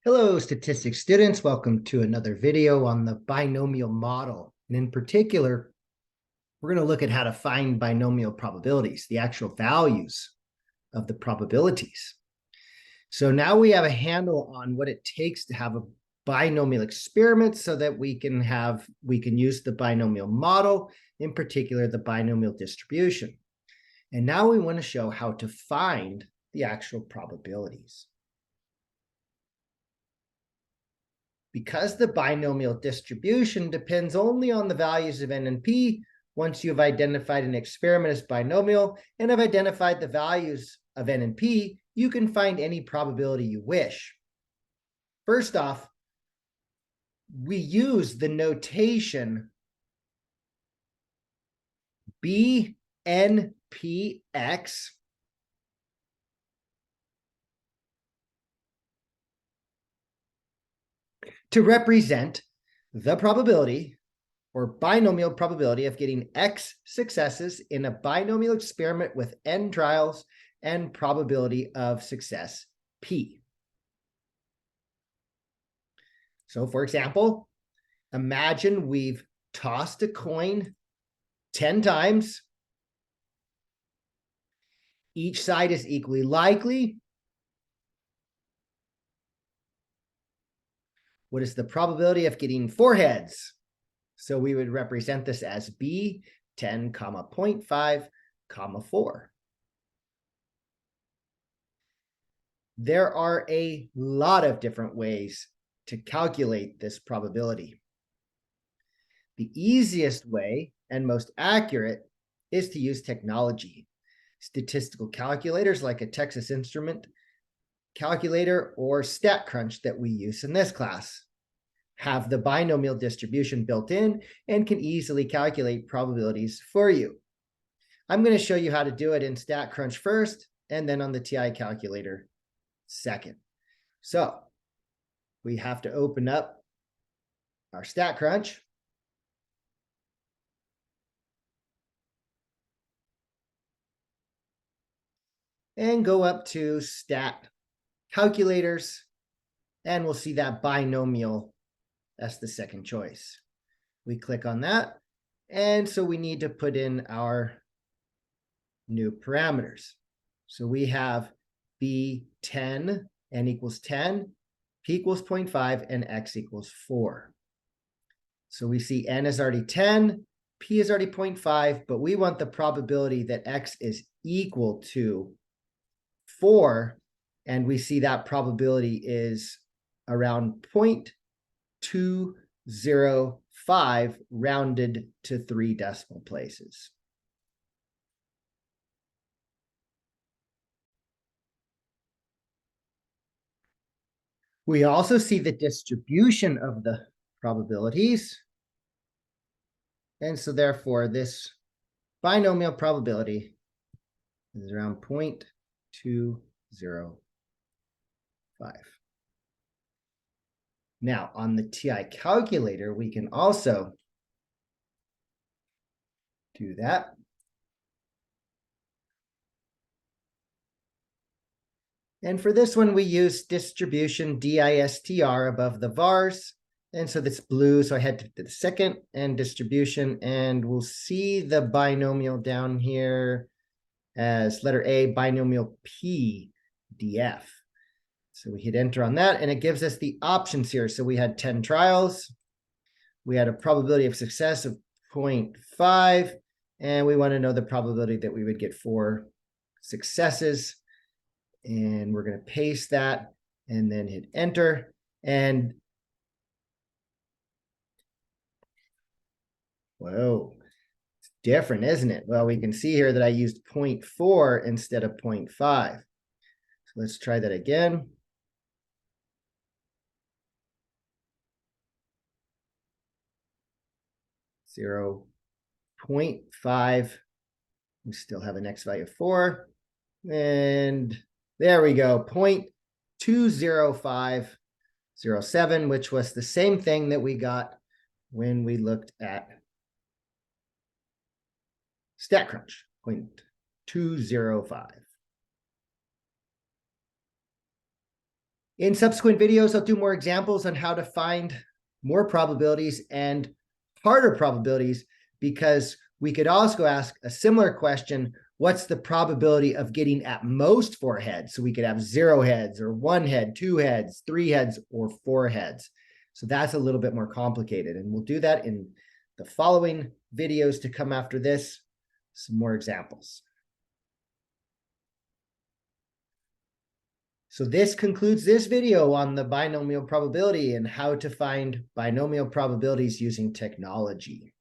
Hello, statistics students. Welcome to another video on the binomial model. And in particular, we're going to look at how to find binomial probabilities, the actual values of the probabilities. So now we have a handle on what it takes to have a binomial experiment so that we can use the binomial model, in particular the binomial distribution. And now we want to show how to find the actual probabilities. Because the binomial distribution depends only on the values of n and p, once you've identified an experiment as binomial and have identified the values of n and p, you can find any probability you wish. First off, we use the notation BNPX to represent the probability or binomial probability of getting X successes in a binomial experiment with n trials and probability of success P. So for example, imagine we've tossed a coin 10 times. Each side is equally likely. What is the probability of getting 4 heads? So we would represent this as B 10, 0.5, 4. There are a lot of different ways to calculate this probability. The easiest way and most accurate is to use technology. Statistical calculators like a Texas Instrument calculator or StatCrunch that we use in this class have the binomial distribution built in and can easily calculate probabilities for you. I'm going to show you how to do it in StatCrunch first and then on the TI calculator second. So we have to open up our StatCrunch. And go up to Stat Calculators, and we'll see that binomial. That's the second choice. We click on that, and so we need to put in our new parameters. So we have B10, n equals 10, p equals 0.5, and x equals 4. So we see n is already 10, p is already 0.5, but we want the probability that x is equal to 4, and we see that probability is around 0.205 rounded to 3 decimal places. We also see the distribution of the probabilities. And so therefore, this binomial probability is around 0.205. Now, on the TI calculator, we can also do that. And for this one, we use distribution DISTR above the vars. And so that's blue. So I head to the second and distribution, and we'll see the binomial down here as letter A, binomial PDF. So we hit enter on that, and it gives us the options here. So we had 10 trials. We had a probability of success of 0.5, and we want to know the probability that we would get 4 successes. And we're going to paste that and then hit enter. And whoa, it's different, isn't it? Well, we can see here that I used 0.4 instead of 0.5. So let's try that again. Zero 0.5. We still have an x value of 4. And there we go, 0.20507, which was the same thing that we got when we looked at StatCrunch, 0.205. In subsequent videos, I'll do more examples on how to find more probabilities and harder probabilities, because we could also ask a similar question: what's the probability of getting at most 4 heads? So we could have 0 heads or 1 head, 2 heads, 3 heads, or 4 heads. So that's a little bit more complicated. And we'll do that in the following videos to come after this. Some more examples. So this concludes this video on the binomial probability and how to find binomial probabilities using technology.